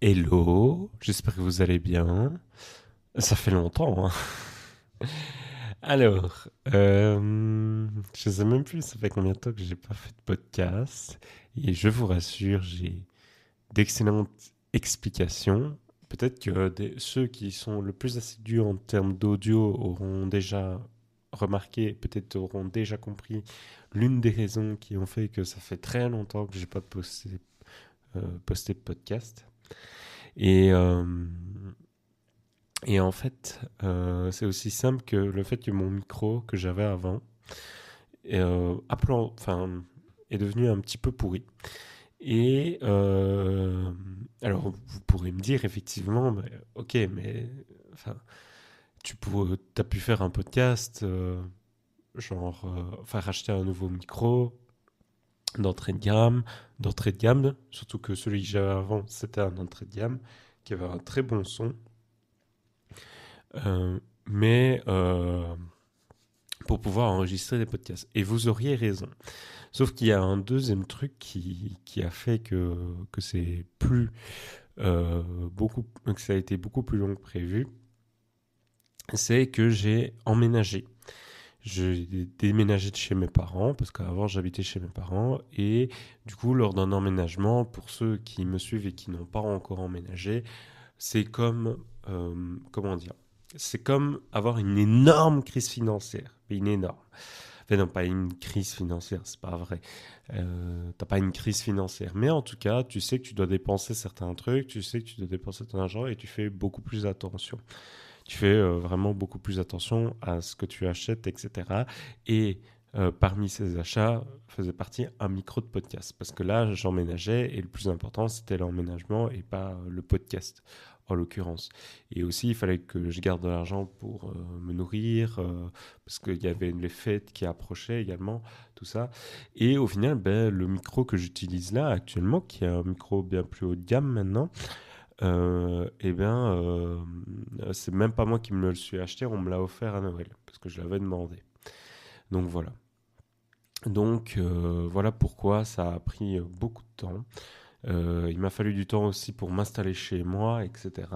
Hello, j'espère que vous allez bien. Ça fait longtemps, hein. Alors, je sais même plus, ça fait combien de temps que j'ai pas fait de podcast. Et je vous rassure, j'ai d'excellentes explications. Peut-être que ceux qui sont le plus assidus en termes d'audio auront déjà remarqué, peut-être auront déjà compris l'une des raisons qui ont fait que ça fait très longtemps que j'ai pas posté de podcast. Et, euh, et en fait, c'est aussi simple que le fait que mon micro que j'avais avant enfin, est devenu un petit peu pourri. Et alors, vous pourrez me dire effectivement, ok, mais enfin, t'as pu faire un podcast, enfin, racheter un nouveau micro d'entrée de gamme, surtout que celui que j'avais avant, c'était un entrée de gamme qui avait un très bon son. Euh, mais pour pouvoir enregistrer des podcasts. Et vous auriez raison. Sauf qu'il y a un deuxième truc qui a fait que c'est que ça a été beaucoup plus long que prévu. C'est que j'ai emménagé. J'ai déménagé de chez mes parents, parce qu'avant j'habitais chez mes parents, et du coup, lors d'un emménagement, pour ceux qui me suivent et qui n'ont pas encore emménagé, c'est comme, comment dire, c'est comme avoir une énorme crise financière, mais une énorme. Enfin, non, pas une crise financière, c'est pas vrai. T'as pas une crise financière, mais en tout cas, tu sais que tu dois dépenser certains trucs, tu sais que tu dois dépenser ton argent et tu fais beaucoup plus attention. Tu fais vraiment beaucoup plus attention à ce que tu achètes, etc. Et parmi ces achats faisait partie un micro de podcast. Parce que là, j'emménageais et le plus important, c'était l'emménagement et pas le podcast, en l'occurrence. Et aussi, il fallait que je garde de l'argent pour me nourrir, parce qu'il y avait les fêtes qui approchaient également, tout ça. Et au final, ben, le micro que j'utilise là actuellement, qui est un micro bien plus haut de gamme maintenant, eh bien, c'est même pas moi qui me le suis acheté, on me l'a offert à Noël, parce que je l'avais demandé. Donc voilà. Donc voilà pourquoi ça a pris beaucoup de temps. Il m'a fallu du temps aussi pour m'installer chez moi, etc.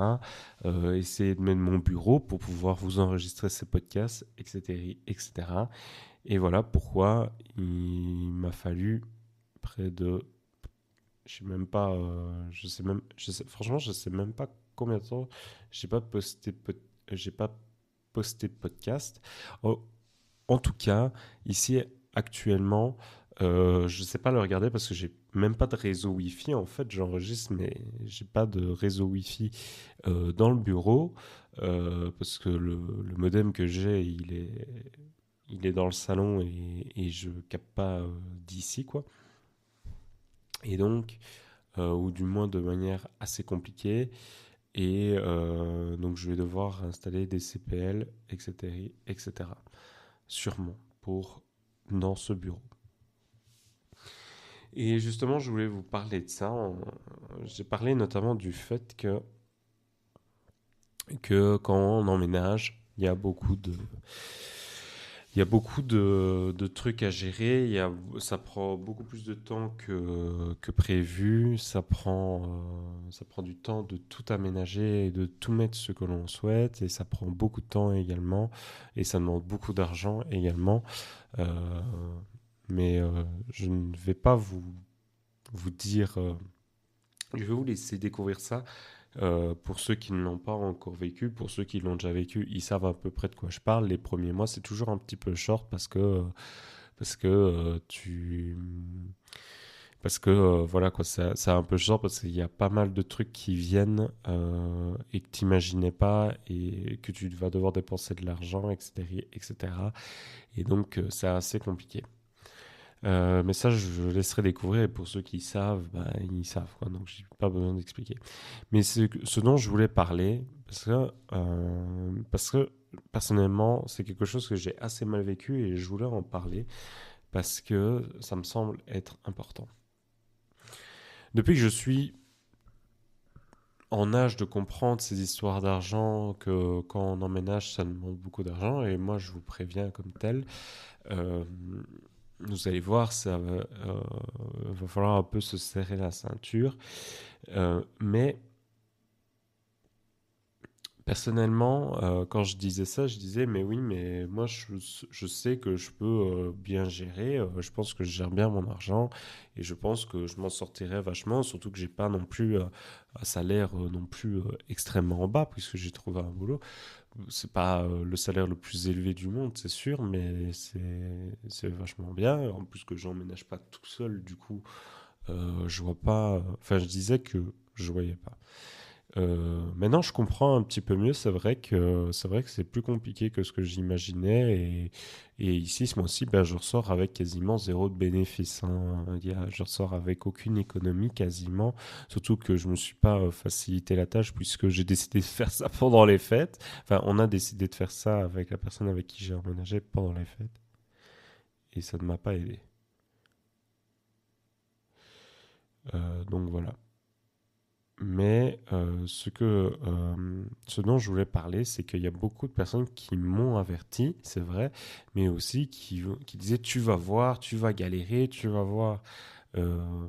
Essayer de mettre mon bureau pour pouvoir vous enregistrer ces podcasts, etc., etc. Et voilà pourquoi il m'a fallu près de, je sais même pas, franchement, je sais même pas combien de temps j'ai pas posté, j'ai pas posté de podcast. En, en tout cas, ici actuellement, je sais pas le regarder parce que j'ai même pas de réseau Wi-Fi. En fait, j'enregistre, mais j'ai pas de réseau Wi-Fi dans le bureau parce que le modem que j'ai, il est dans le salon et je capte pas d'ici quoi. Et donc, ou du moins de manière assez compliquée. Et donc je vais devoir installer des CPL, etc., etc. Sûrement pour dans ce bureau. Et justement, je voulais vous parler de ça. J'ai parlé notamment du fait que quand on emménage, il y a beaucoup de trucs à gérer. Ça prend beaucoup plus de temps que prévu. Ça prend du temps de tout aménager et de tout mettre ce que l'on souhaite. Et ça prend beaucoup de temps également. Et ça demande beaucoup d'argent également. Euh, mais je ne vais pas vous dire. Je vais vous laisser découvrir ça. Pour ceux qui ne l'ont pas encore vécu, pour ceux qui l'ont déjà vécu, ils savent à peu près de quoi je parle. Les premiers mois, c'est toujours un petit peu short parce que voilà quoi, c'est un peu short parce qu'il y a pas mal de trucs qui viennent et que tu n'imaginais pas et que tu vas devoir dépenser de l'argent, etc., etc. Et donc c'est assez compliqué. Mais ça, je laisserai découvrir. Et pour ceux qui savent, bah, ils savent, quoi. Donc, j'ai pas besoin d'expliquer. Mais ce dont je voulais parler, parce que personnellement, c'est quelque chose que j'ai assez mal vécu et je voulais en parler parce que ça me semble être important. Depuis que je suis en âge de comprendre ces histoires d'argent, que quand on emménage, ça demande beaucoup d'argent, et moi, je vous préviens comme tel, euh, vous allez voir, va falloir un peu se serrer la ceinture. Mais Personnellement, quand je disais ça, je disais, mais oui, mais moi, je sais que je peux bien gérer. Je pense que je gère bien mon argent et je pense que je m'en sortirai vachement, surtout que j'ai pas non plus un salaire non plus extrêmement bas, puisque j'ai trouvé un boulot. C'est pas le salaire le plus élevé du monde, c'est sûr, mais c'est vachement bien. En plus que j'emménage pas tout seul, du coup, je vois pas. Enfin, je disais que je voyais pas. Maintenant, je comprends un petit peu mieux. C'est vrai que c'est plus compliqué que ce que j'imaginais. Et ici, ce mois-ci, ben, je ressors avec quasiment zéro de bénéfice, hein. Je ressors avec aucune économie quasiment. Surtout que je me suis pas facilité la tâche puisque j'ai décidé de faire ça pendant les fêtes. Enfin, on a décidé de faire ça avec la personne avec qui j'ai emménagé pendant les fêtes. Et ça ne m'a pas aidé. Donc voilà. Mais ce dont je voulais parler, c'est qu'il y a beaucoup de personnes qui m'ont averti, c'est vrai, mais aussi qui disaient tu vas voir, tu vas galérer, tu vas voir, euh,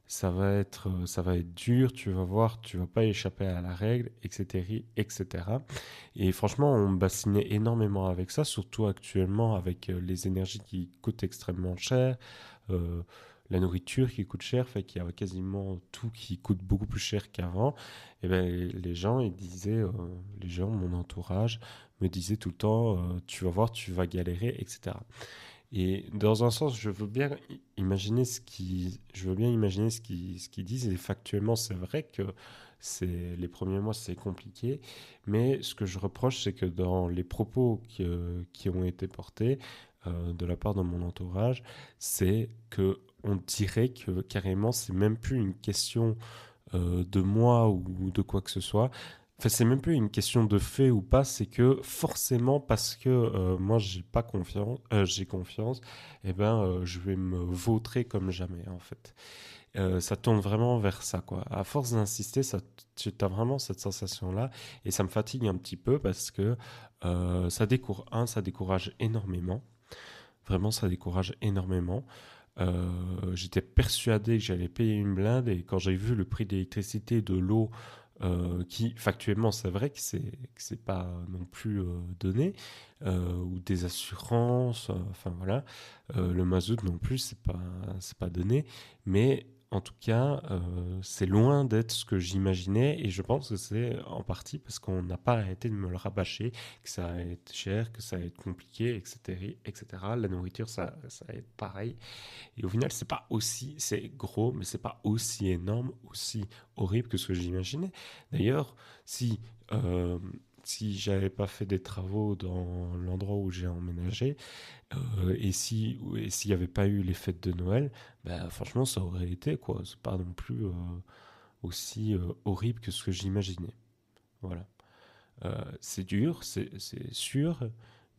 ça va être dur, tu vas voir, tu vas pas échapper à la règle, etc., etc. Et franchement, on me bassinait énormément avec ça, surtout actuellement avec les énergies qui coûtent extrêmement cher. euh, la nourriture qui coûte cher, fait qu'il y a quasiment tout qui coûte beaucoup plus cher qu'avant. Et ben les gens, ils disaient, les gens, mon entourage, me disaient tout le temps, tu vas voir, tu vas galérer, etc. Et dans un sens, je veux bien imaginer ce qu'ils disent. Et factuellement, c'est vrai que les premiers mois, c'est compliqué. Mais ce que je reproche, c'est que dans les propos qui ont été portés de la part de mon entourage, c'est que on dirait que carrément, c'est même plus une question de moi ou de quoi que ce soit. Enfin, c'est même plus une question de fait ou pas, c'est que forcément parce que moi j'ai pas confiance, j'ai confiance, et ben je vais me vautrer comme jamais en fait. Ça tourne vraiment vers ça quoi. À force d'insister, tu as vraiment cette sensation là et ça me fatigue un petit peu parce que ça décourage énormément. Vraiment, ça décourage énormément. J'étais persuadé que j'allais payer une blinde et quand j'ai vu le prix de l'électricité, de l'eau, qui factuellement c'est vrai que c'est pas non plus donné, ou des assurances, enfin voilà, le mazout non plus c'est pas donné, mais en tout cas c'est loin d'être ce que j'imaginais et je pense que c'est en partie parce qu'on n'a pas arrêté de me le rabâcher, que ça va être cher, que ça va être compliqué, etc., etc. La nourriture ça va être pareil. Et au final, c'est gros, mais c'est pas aussi énorme, aussi horrible que ce que j'imaginais. D'ailleurs, si, euh, si j'avais pas fait des travaux dans l'endroit où j'ai emménagé, et s'il n'y avait pas eu les fêtes de Noël, bah, franchement, ça aurait été, quoi. C'est pas non plus aussi horrible que ce que j'imaginais. Voilà. C'est dur, c'est sûr,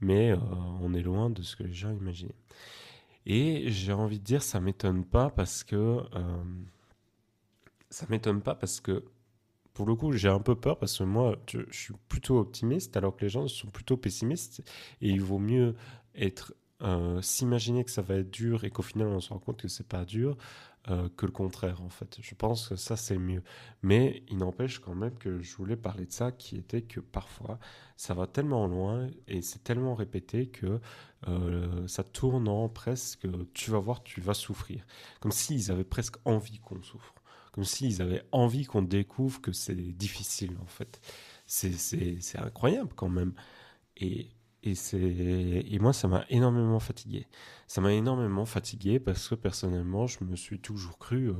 mais on est loin de ce que les gens imaginaient. Et j'ai envie de dire, ça m'étonne pas parce que, pour le coup, j'ai un peu peur parce que moi, je suis plutôt optimiste alors que les gens sont plutôt pessimistes et il vaut mieux s'imaginer que ça va être dur et qu'au final on se rend compte que c'est pas dur que le contraire en fait. Je pense que ça c'est mieux. Mais il n'empêche quand même que je voulais parler de ça qui était que parfois ça va tellement loin et c'est tellement répété que ça tourne en presque tu vas voir, tu vas souffrir. Comme s'ils avaient presque envie qu'on souffre. Comme s'ils avaient envie qu'on découvre que c'est difficile en fait. C'est incroyable quand même. Et, et moi, ça m'a énormément fatigué. Ça m'a énormément fatigué parce que personnellement, je me suis toujours cru,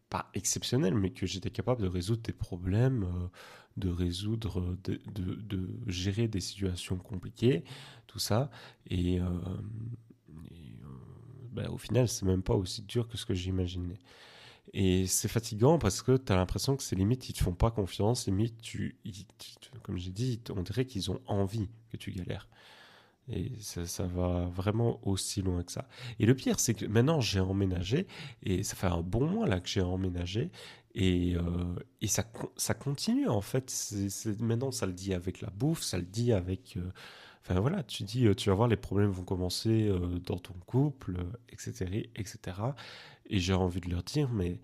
pas exceptionnel, mais que j'étais capable de résoudre des problèmes, de résoudre, de gérer des situations compliquées, tout ça. Et, bah, au final, c'est même pas aussi dur que ce que j'imaginais. Et c'est fatigant parce que tu as l'impression que c'est limite, ils te font pas confiance, limite, comme j'ai dit, on dirait qu'ils ont envie que tu galères. Et ça va vraiment aussi loin que ça. Et le pire, c'est que maintenant j'ai emménagé, et ça fait un bon mois là que j'ai emménagé, et ça continue en fait. Maintenant, ça le dit avec la bouffe, ça le dit avec. Enfin voilà, tu dis, tu vas voir, les problèmes vont commencer dans ton couple, etc., etc. Et j'ai envie de leur dire, mais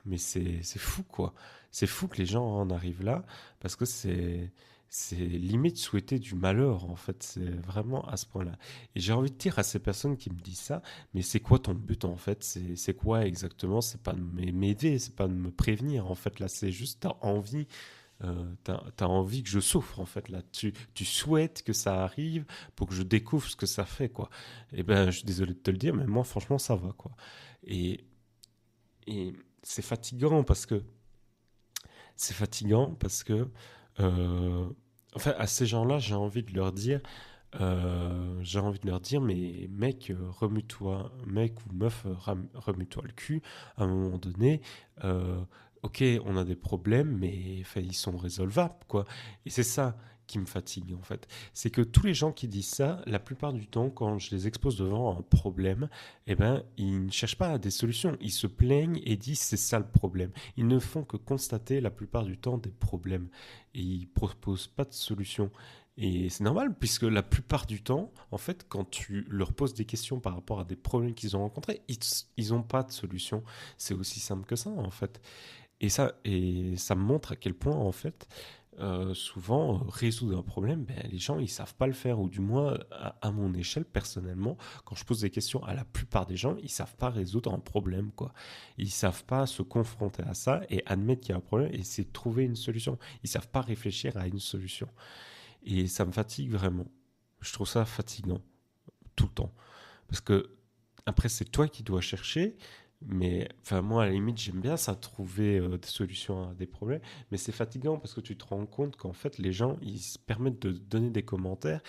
Mais c'est fou, quoi. C'est fou que les gens en arrivent là, parce que c'est limite souhaiter du malheur, en fait. C'est vraiment à ce point-là. Et j'ai envie de dire à ces personnes qui me disent ça, mais c'est quoi ton but, en fait? C'est quoi exactement? C'est pas de m'aider, c'est pas de me prévenir, en fait. Là, c'est juste t'as envie que je souffre, en fait. Là, tu souhaites que ça arrive pour que je découvre ce que ça fait, quoi. Et ben, je suis désolé de te le dire, mais moi, franchement, ça va, quoi. Et, et c'est fatigant parce que c'est fatigant parce que euh, enfin à ces gens-là j'ai envie de leur dire mais mec remue-toi mec ou meuf remue-toi le cul à un moment donné. euh, ok, on a des problèmes mais enfin, ils sont résolvables quoi. Et c'est ça qui me fatigue en fait, c'est que tous les gens qui disent ça, la plupart du temps quand je les expose devant un problème, eh ben ils ne cherchent pas à des solutions, ils se plaignent et disent c'est ça le problème. Ils ne font que constater la plupart du temps des problèmes et ils proposent pas de solution. Et c'est normal, puisque la plupart du temps, en fait, quand tu leur poses des questions par rapport à des problèmes qu'ils ont rencontrés, ils n'ont pas de solution. C'est aussi simple que ça, en fait. Et ça me montre à quel point, en fait, souvent, résoudre un problème, ben, les gens, ils savent pas le faire. Ou du moins, à mon échelle, personnellement, quand je pose des questions à la plupart des gens, ils savent pas résoudre un problème, quoi. Ils savent pas se confronter à ça et admettre qu'il y a un problème et essayer de trouver une solution. Ils savent pas réfléchir à une solution. Et ça me fatigue vraiment. Je trouve ça fatigant, tout le temps. Parce que, après, c'est toi qui dois chercher. Mais enfin, moi, à la limite, j'aime bien ça, trouver des solutions à des problèmes. Mais c'est fatigant parce que tu te rends compte qu'en fait, les gens, ils se permettent de donner des commentaires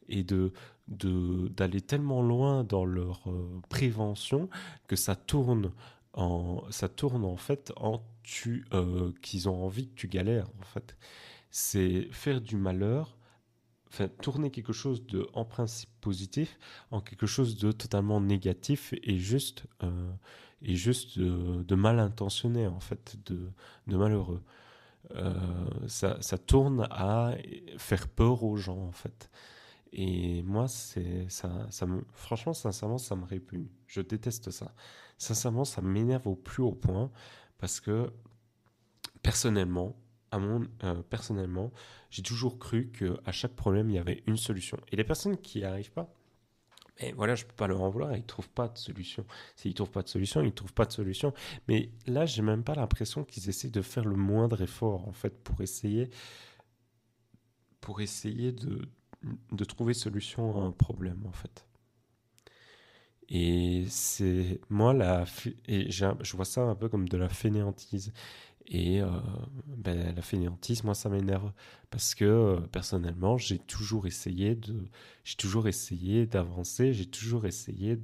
et d'aller tellement loin dans leur prévention que ça tourne en fait qu'ils ont envie que tu galères, en fait. C'est faire du malheur, enfin, tourner quelque chose de, en principe, positif en quelque chose de totalement négatif et juste de mal intentionné, en fait, de malheureux. Ça tourne à faire peur aux gens, en fait. Et moi, franchement, sincèrement, ça me répugne. Je déteste ça. Sincèrement, ça m'énerve au plus haut point parce que personnellement, personnellement, j'ai toujours cru qu'à chaque problème, il y avait une solution. Et les personnes qui n'y arrivent pas, mais voilà, je peux pas leur en vouloir, ils trouvent pas de solution. S'ils trouvent pas de solution, ils trouvent pas de solution. Mais là, j'ai même pas l'impression qu'ils essaient de faire le moindre effort, en fait, pour essayer de trouver solution à un problème, en fait. Et c'est moi je vois ça un peu comme de la fainéantise. Et ben, la fainéantise, moi, ça m'énerve parce que personnellement, j'ai toujours essayé d'avancer, j'ai toujours essayé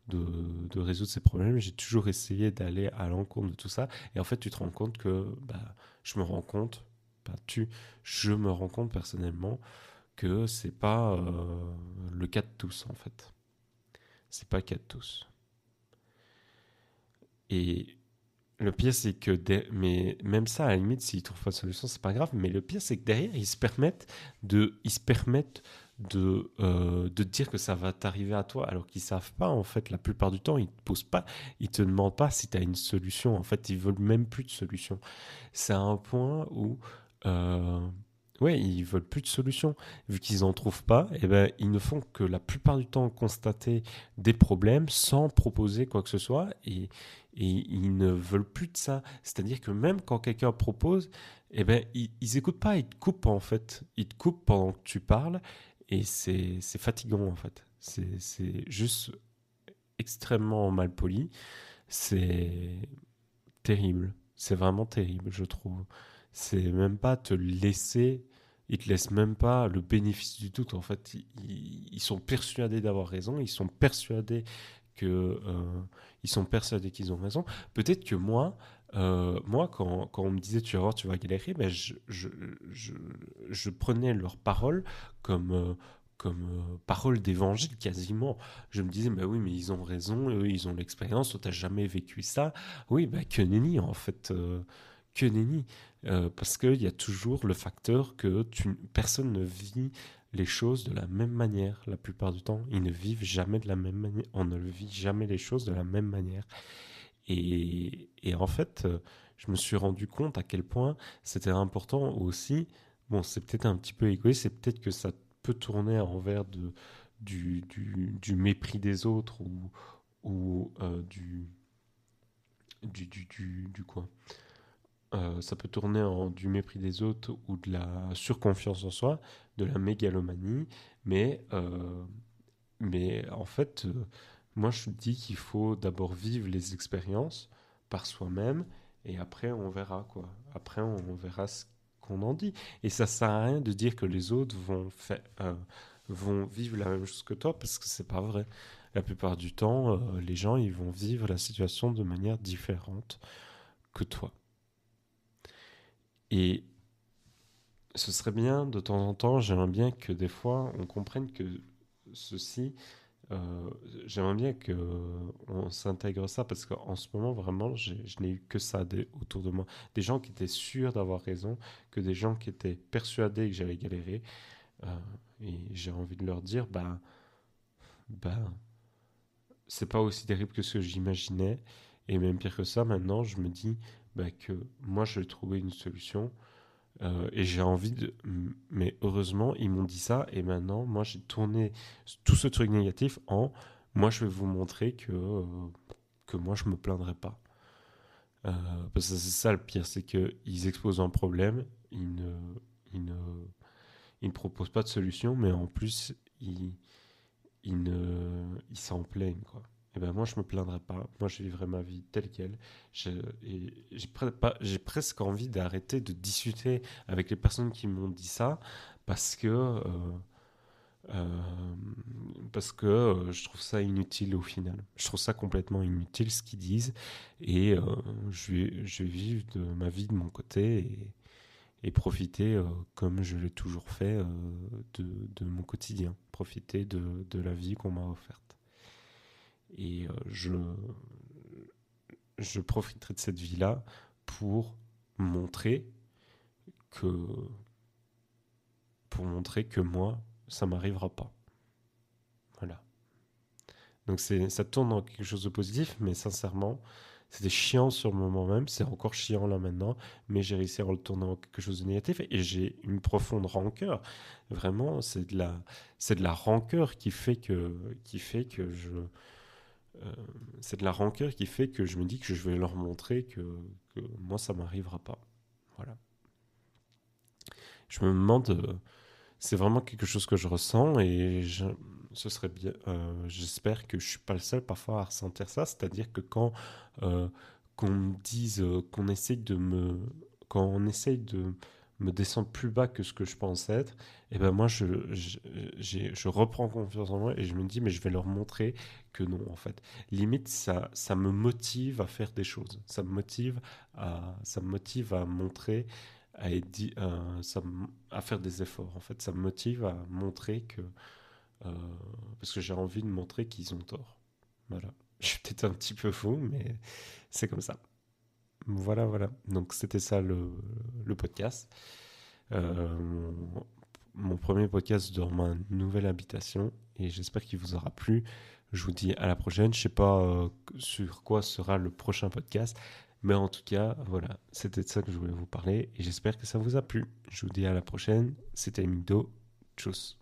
de résoudre ces problèmes, j'ai toujours essayé d'aller à l'encontre de tout ça. Et en fait, tu te rends compte que, bah, je me rends compte, pas tu, je me rends compte personnellement que c'est pas le cas de tous, en fait. C'est pas le cas de tous. Et le pire, c'est que mais même ça, à la limite, s'ils trouvent pas de solution, c'est pas grave. Mais le pire, c'est que derrière, ils se permettent de dire que ça va t'arriver à toi, alors qu'ils savent pas. En fait, la plupart du temps, ils te posent pas, ils te demandent pas si tu as une solution. En fait, ils veulent même plus de solution. C'est à un point où, euh, ouais, ils veulent plus de solution. Vu qu'ils en trouvent pas, et ben, ils ne font que la plupart du temps constater des problèmes sans proposer quoi que ce soit. Et ils ne veulent plus de ça. C'est-à-dire que même quand quelqu'un propose, eh ben, ils écoutent pas, ils te coupent en fait. Ils te coupent pendant que tu parles et c'est fatigant en fait. C'est juste extrêmement mal poli. C'est terrible. C'est vraiment terrible, je trouve. C'est même pas te laisser. Ils te laissent même pas le bénéfice du doute. En fait, ils sont persuadés d'avoir raison. Ils sont persuadés qu'ils ont raison. Peut-être que moi, quand on me disait tu vas voir, tu vas galérer, ben je, je prenais leurs paroles comme, paroles d'évangile quasiment. Je me disais, bah oui, mais ils ont raison, eux, ils ont l'expérience, toi, t'as jamais vécu ça. Oui, bah que nenni, en fait. Que nenni. Parce qu'il y a toujours le facteur que personne ne vit les choses de la même manière la plupart du temps. Ils ne vivent jamais de la même manière. On ne vit jamais les choses de la même manière. Et en fait, je me suis rendu compte à quel point c'était important aussi. Bon, c'est peut-être un petit peu égoïste, c'est peut-être que ça peut tourner envers du mépris des autres ou du quoi. Ça peut tourner en du mépris des autres ou de la surconfiance en soi, de la mégalomanie, mais, euh, mais en fait, moi je dis qu'il faut d'abord vivre les expériences par soi-même et après on verra quoi. Après on verra ce qu'on en dit. Et ça sert à rien de dire que les autres vont vivre la même chose que toi parce que c'est pas vrai. La plupart du temps, les gens ils vont vivre la situation de manière différente que toi. Et ce serait bien de temps en temps, j'aimerais bien que des fois on comprenne que ceci, euh, j'aimerais bien que on s'intègre ça parce qu'en ce moment vraiment je n'ai eu que ça autour de moi. Des gens qui étaient sûrs d'avoir raison, que des gens qui étaient persuadés que j'allais galérer. euh, et j'ai envie de leur dire, bah, c'est pas aussi terrible que ce que j'imaginais. Et même pire que ça, maintenant je me dis que moi je vais trouver une solution. Et j'ai envie de. Mais heureusement, ils m'ont dit ça. Et maintenant, moi, j'ai tourné tout ce truc négatif en. Moi, je vais vous montrer que moi, je me plaindrai pas. Parce que c'est ça le pire, c'est qu'ils exposent un problème, ils ne, ils ne proposent pas de solution, mais en plus, ils s'en plaignent, quoi. Et ben moi, je me plaindrai pas. Moi, je vivrai ma vie telle qu'elle. J'ai presque envie d'arrêter de discuter avec les personnes qui m'ont dit ça parce que, euh, je trouve ça inutile au final. Je trouve ça complètement inutile ce qu'ils disent et je vais vivre ma vie de mon côté et profiter comme je l'ai toujours fait de mon quotidien. Profiter de la vie qu'on m'a offerte. Et je profiterai de cette vie-là pour montrer que, pour montrer que moi, ça m'arrivera pas. Voilà. Donc ça tourne dans quelque chose de positif, mais sincèrement, c'était chiant sur le moment même, c'est encore chiant là maintenant, mais j'ai réussi à le tourner en quelque chose de négatif et j'ai une profonde rancœur. Vraiment, c'est de la rancœur qui fait que euh, c'est de la rancœur qui fait que je me dis que je vais leur montrer que moi ça m'arrivera pas. Voilà. Je me demande, c'est vraiment quelque chose que je ressens et ce serait bien. J'espère que je suis pas le seul parfois à ressentir ça. C'est-à-dire que euh, qu'on me dise, quand on essaye de me descendre plus bas que ce que je pense être, et ben moi je reprends confiance en moi et je me dis mais je vais leur montrer que non en fait. Limite ça me motive à faire des choses. Ça me motive à montrer à faire des efforts. En fait, ça me motive à montrer euh, parce que j'ai envie de montrer qu'ils ont tort. Voilà. Je suis peut-être un petit peu fou, mais c'est comme ça. Voilà, voilà. Donc c'était ça le podcast. Mon premier podcast dans ma nouvelle habitation et j'espère qu'il vous aura plu. Je vous dis à la prochaine. Je sais pas sur quoi sera le prochain podcast, mais en tout cas, voilà, c'était de ça que je voulais vous parler et j'espère que ça vous a plu. Je vous dis à la prochaine. C'était Mido. Tchuss.